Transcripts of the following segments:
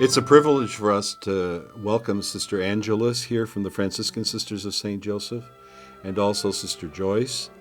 It's a privilege for us to welcome Sister Angelis here from the Franciscan Sisters of St. Joseph, and also Sister Joyce.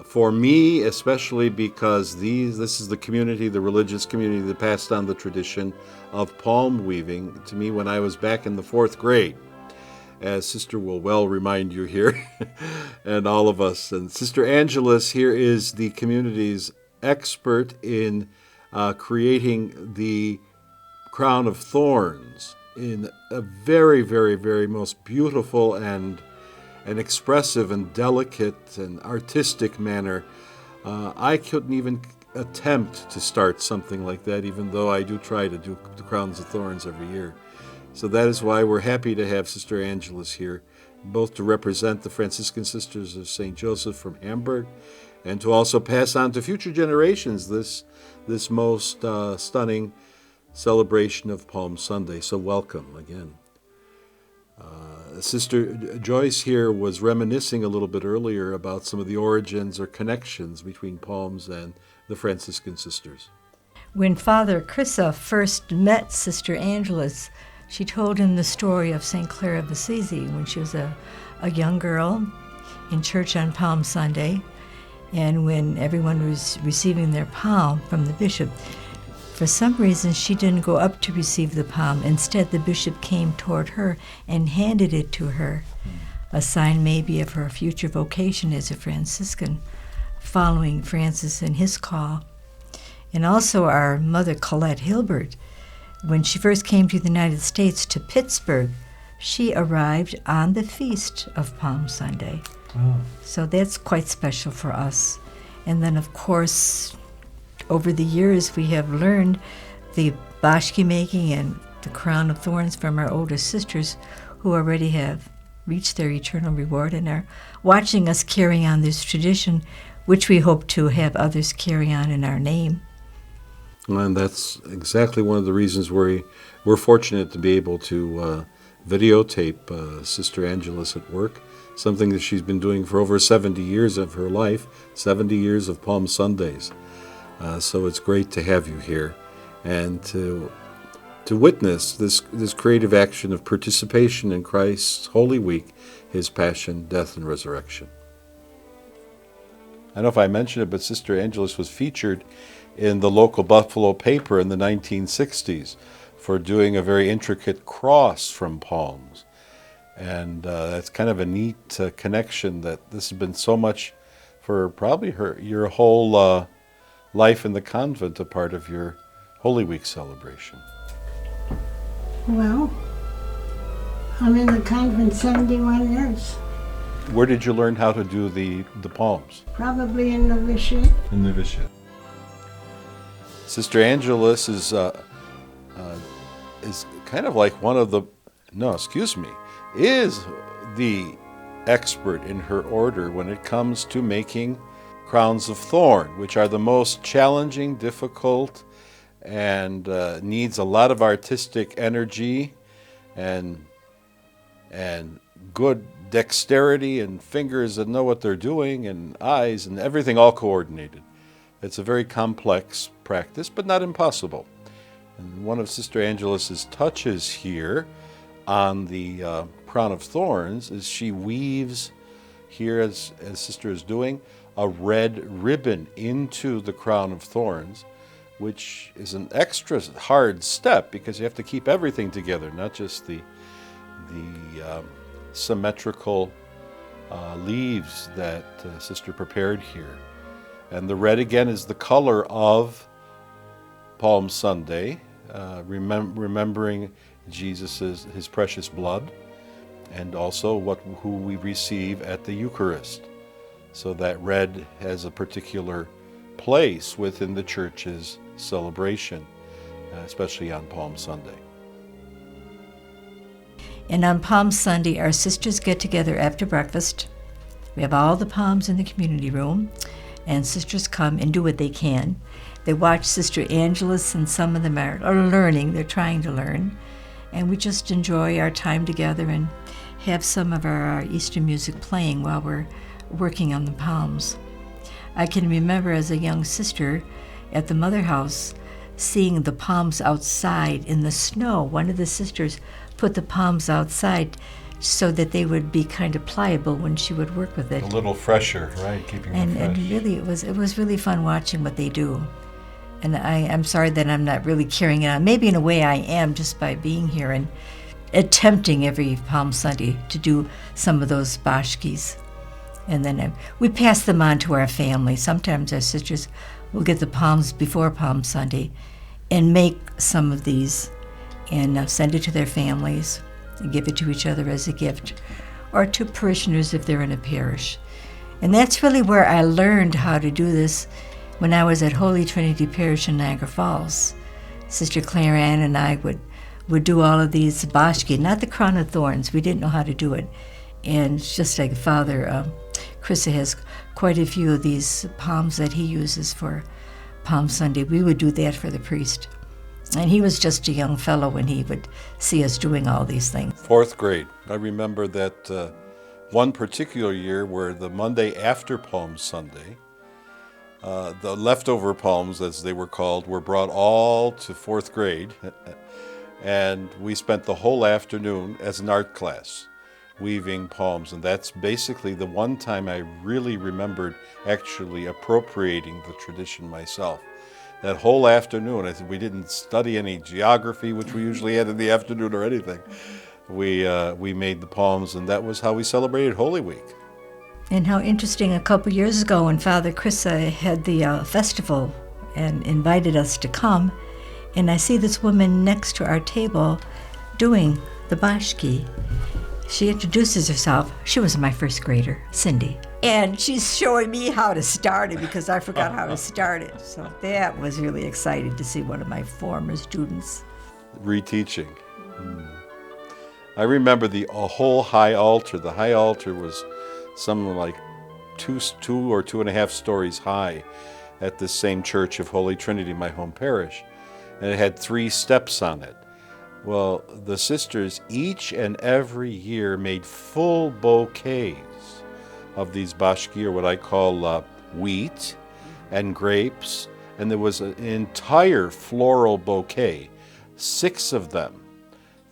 For me, especially because this is the community, the religious community that passed on the tradition of palm weaving to me when I was back in the 4th grade, as Sister will well remind you here, and all of us. And Sister Angelis here is the community's expert in creating the Crown of Thorns in a very, very, very most beautiful and expressive and delicate and artistic manner. I couldn't even attempt to start something like that, even though I do try to do the Crowns of Thorns every year. So that is why we're happy to have Sister Angelis here, both to represent the Franciscan Sisters of St. Joseph from Hamburg and to also pass on to future generations this most stunning celebration of Palm Sunday. So welcome again. Sister Joyce here was reminiscing a little bit earlier about some of the origins or connections between palms and the Franciscan Sisters. When Father Krysa first met Sister Angelis, she told him the story of St. Clare of Assisi when she was a young girl in church on Palm Sunday, and when everyone was receiving their palm from the bishop. For some reason, she didn't go up to receive the palm. Instead, the bishop came toward her and handed it to her, a sign maybe of her future vocation as a Franciscan, following Francis in his call. And also our mother, Colette Hilbert, when she first came to the United States, to Pittsburgh, she arrived on the feast of Palm Sunday. Oh. So that's quite special for us. And then, of course, over the years, we have learned the bashki making and the Crown of Thorns from our older sisters who already have reached their eternal reward and are watching us carry on this tradition, which we hope to have others carry on in our name. And that's exactly one of the reasons we're fortunate to be able to videotape Sister Angelis at work, something that she's been doing for over 70 years of her life, 70 years of Palm Sundays. So it's great to have you here and to witness this creative action of participation in Christ's Holy Week, His Passion, Death, and Resurrection. I don't know if I mentioned it, but Sister Angelis was featured in the local Buffalo paper in the 1960s for doing a very intricate cross from palms. And that's kind of a neat connection that this has been so much for probably your whole life in the convent, a part of your Holy Week celebration. Well, I'm in the convent 71 years. Where did you learn how to do the palms? Probably in novitiate. In novitiate. Sister Angelis is kind of like is the expert in her order when it comes to making crowns of thorn, which are the most challenging, difficult, and needs a lot of artistic energy and good dexterity and fingers that know what they're doing and eyes and everything all coordinated. It's a very complex practice, but not impossible. And one of Sister Angelis's touches here on the Crown of Thorns is she weaves here, as Sister is doing, a red ribbon into the Crown of Thorns, which is an extra hard step because you have to keep everything together, not just the symmetrical leaves that Sister prepared here. And the red, again, is the color of Palm Sunday, remembering his precious blood, and also who we receive at the Eucharist. So that red has a particular place within the Church's celebration, especially on Palm Sunday. And on Palm Sunday, our sisters get together after breakfast. We have all the palms in the community room, and sisters come and do what they can. They watch Sister Angelis, and some of them are learning. They're trying to learn. And we just enjoy our time together and have some of our Easter music playing while we're working on the palms. I can remember as a young sister at the Mother House seeing the palms outside in the snow. One of the sisters put the palms outside so that they would be kind of pliable when she would work with it. A little fresher, right? Keeping them fresh. And really, it was really fun watching what they do. And I'm sorry that I'm not really carrying it on. Maybe in a way I am, just by being here and attempting every Palm Sunday to do some of those bashkis. And then we pass them on to our family. Sometimes our sisters will get the palms before Palm Sunday and make some of these and send it to their families and give it to each other as a gift, or to parishioners if they're in a parish. And that's really where I learned how to do this when I was at Holy Trinity Parish in Niagara Falls. Sister Claire Ann and I would do all of these bashki, not the Crown of Thorns. We didn't know how to do it. And just like Father Krysa has quite a few of these palms that he uses for Palm Sunday, we would do that for the priest. And he was just a young fellow when he would see us doing all these things. 4th grade. I remember that one particular year where the Monday after Palm Sunday, the leftover palms, as they were called, were brought all to 4th grade. And we spent the whole afternoon as an art class weaving palms. And that's basically the one time I really remembered actually appropriating the tradition myself. That whole afternoon, we didn't study any geography, which we usually had in the afternoon, or anything. We made the palms, and that was how we celebrated Holy Week. And how interesting, a couple years ago when Father Krysa had the festival and invited us to come, and I see this woman next to our table doing the bashki. She introduces herself. She was my 1st grader, Cindy. And she's showing me how to start it because I forgot how to start it. So that was really exciting to see one of my former students reteaching. I remember a whole high altar. The high altar was something like two or 2.5 stories high at this same Church of Holy Trinity, my home parish. And it had 3 steps on it. Well, the sisters each and every year made full bouquets of these bashki, or what I call wheat and grapes. And there was an entire floral bouquet, 6 of them,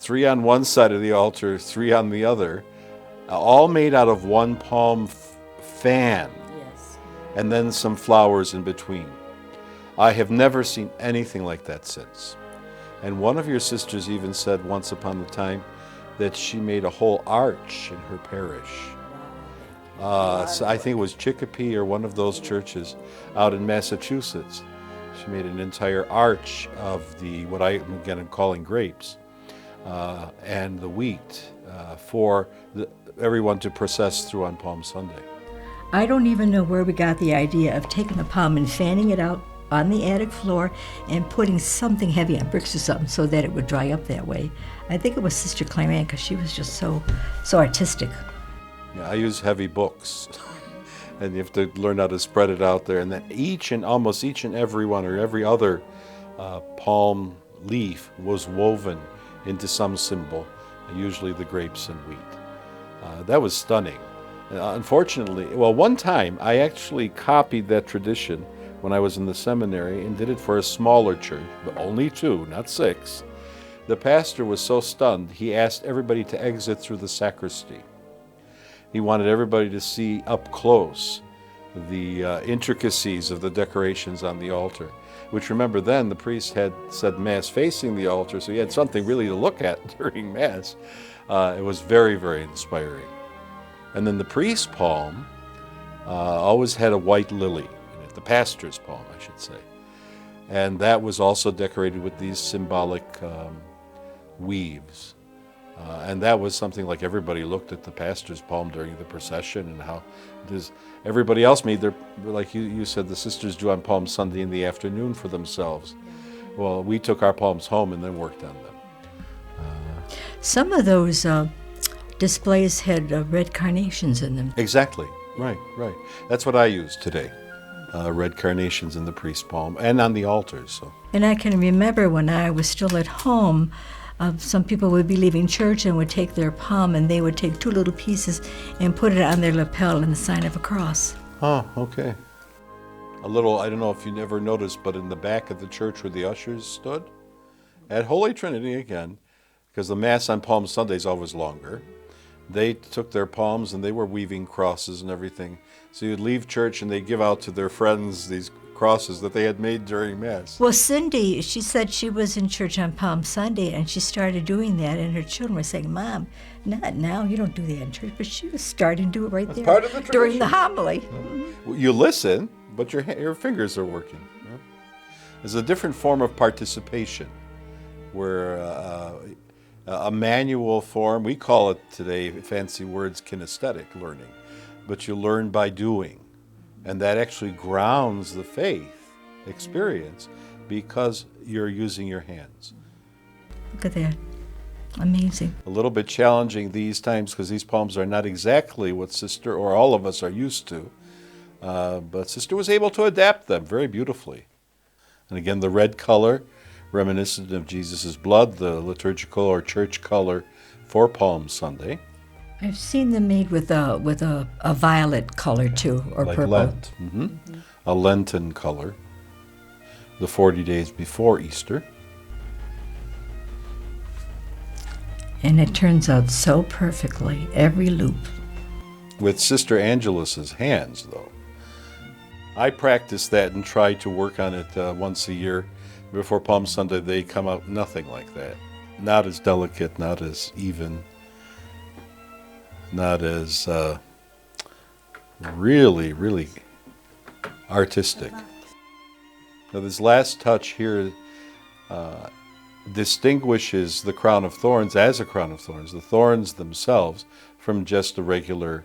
3 on one side of the altar, 3 on the other, all made out of one palm fan. Yes. And then some flowers in between. I have never seen anything like that since. And one of your sisters even said once upon a time that she made a whole arch in her parish. So I think it was Chicopee or one of those churches out in Massachusetts. She made an entire arch of what I again am calling grapes and the wheat for everyone to process through on Palm Sunday. I don't even know where we got the idea of taking the palm and fanning it out on the attic floor and putting something heavy on bricks or something so that it would dry up that way. I think it was Sister Claire Ann because she was just so artistic. Yeah, I use heavy books, and you have to learn how to spread it out there. And then almost each and every one, or every other palm leaf was woven into some symbol, usually the grapes and wheat. That was stunning. Unfortunately, one time I actually copied that tradition when I was in the seminary and did it for a smaller church, but only 2, not 6. The pastor was so stunned, he asked everybody to exit through the sacristy. He wanted everybody to see up close the intricacies of the decorations on the altar, which, remember, then the priest had said Mass facing the altar, so he had something really to look at during Mass. It was very, very inspiring. And then the priest's palm always had a white lily in it, the pastor's palm, I should say. And that was also decorated with these symbolic weaves. And that was something like everybody looked at the pastor's palm during the procession, and how everybody else made their, like you said, the sisters do on Palm Sunday in the afternoon for themselves. Well, we took our palms home and then worked on them. Some of those displays had red carnations in them. Exactly. Right. That's what I use today. Red carnations in the priest's palm and on the altars. So. And I can remember when I was still at home, some people would be leaving church and would take their palm and they would take 2 little pieces and put it on their lapel in the sign of a cross. Oh, okay. a little, I don't know if you never noticed, but in the back of the church where the ushers stood, at Holy Trinity again, because the Mass on Palm Sunday is always longer, they took their palms and they were weaving crosses and everything. So you'd leave church and they'd give out to their friends these crosses that they had made during Mass. Well, Cindy, she said she was in church on Palm Sunday, and she started doing that, and her children were saying, Mom, not now, you don't do that in church, but she was starting to do it right there part of the during the tradition. homily. You listen, but your fingers are working. Yeah? There's a different form of participation where a manual form, we call it today, fancy words, kinesthetic learning, but you learn by doing. And that actually grounds the faith experience because you're using your hands. Look at that. Amazing. A little bit challenging these times because these palms are not exactly what Sister or all of us are used to. But Sister was able to adapt them very beautifully. And again, the red color, reminiscent of Jesus' blood, the liturgical or church color for Palm Sunday. I've seen them made with a violet color too, or like purple. Lent. A Lenten color. The 40 days before Easter. And it turns out so perfectly, every loop. With Sister Angelis's hands, though. I practice that and try to work on it once a year. Before Palm Sunday, they come out nothing like that. Not as delicate, not as even, not as really, really artistic. Now, this last touch here distinguishes the Crown of Thorns as a Crown of Thorns, the thorns themselves, from just a regular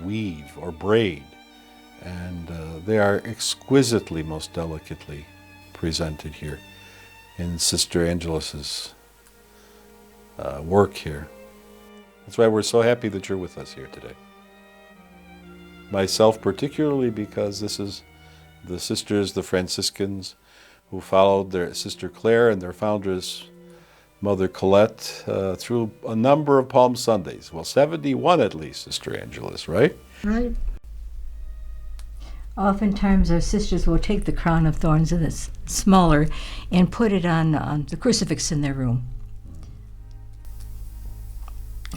weave or braid. And they are exquisitely, most delicately presented here in Sister Angelis's work here. That's why we're so happy that you're with us here today. Myself particularly, because this is the sisters, the Franciscans, who followed their Sister Clare and their foundress, Mother Colette, through a number of Palm Sundays. Well, 71 at least, Sister Angelis, right? Right. Oftentimes our sisters will take the Crown of Thorns, and it's smaller, and put it on the crucifix in their room.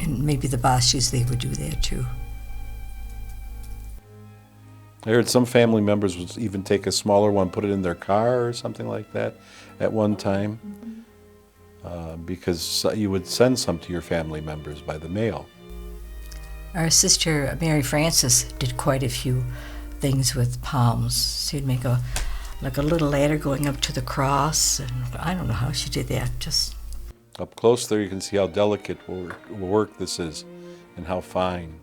And maybe the Bashes, they would do that too. I heard some family members would even take a smaller one, put it in their car or something like that at one time, because you would send some to your family members by the mail. Our sister Mary Frances did quite a few things with palms. She'd make a little ladder going up to the cross, and I don't know how she did that. Just up close there you can see how delicate work this is and how fine.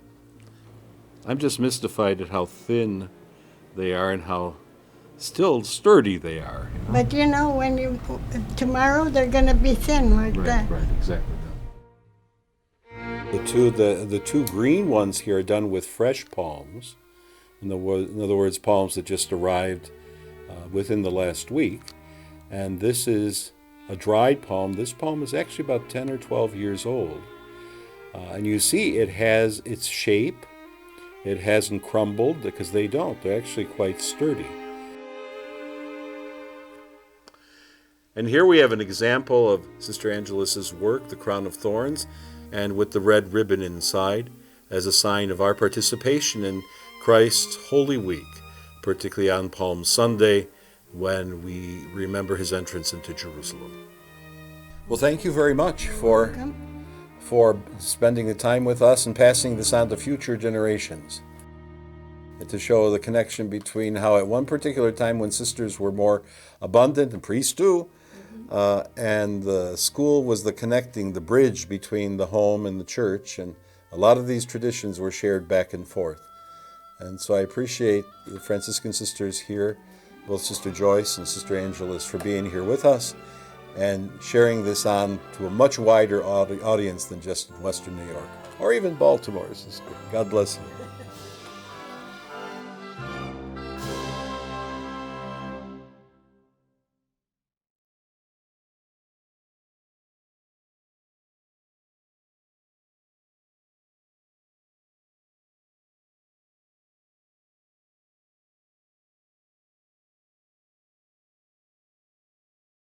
I'm just mystified at how thin they are and how still sturdy they are. But you know, when tomorrow they're going to be thin like that. Right, exactly. The two green ones here are done with fresh palms. In other words, palms that just arrived within the last week. And this is a dried palm. This palm is actually about 10 or 12 years old. And you see it has its shape. It hasn't crumbled, because they don't. They're actually quite sturdy. And here we have an example of Sister Angelis's work, the Crown of Thorns, and with the red ribbon inside as a sign of our participation in Christ's Holy Week, particularly on Palm Sunday when we remember his entrance into Jerusalem. Well, thank you very much for spending the time with us and passing this on to future generations. And to show the connection between how at one particular time when sisters were more abundant, and priests too, and the school was the bridge between the home and the church, and a lot of these traditions were shared back and forth. And so I appreciate the Franciscan sisters here, both Sister Joyce and Sister Angelis, for being here with us and sharing this on to a much wider audience than just in Western New York, or even Baltimore, Sister. God bless you.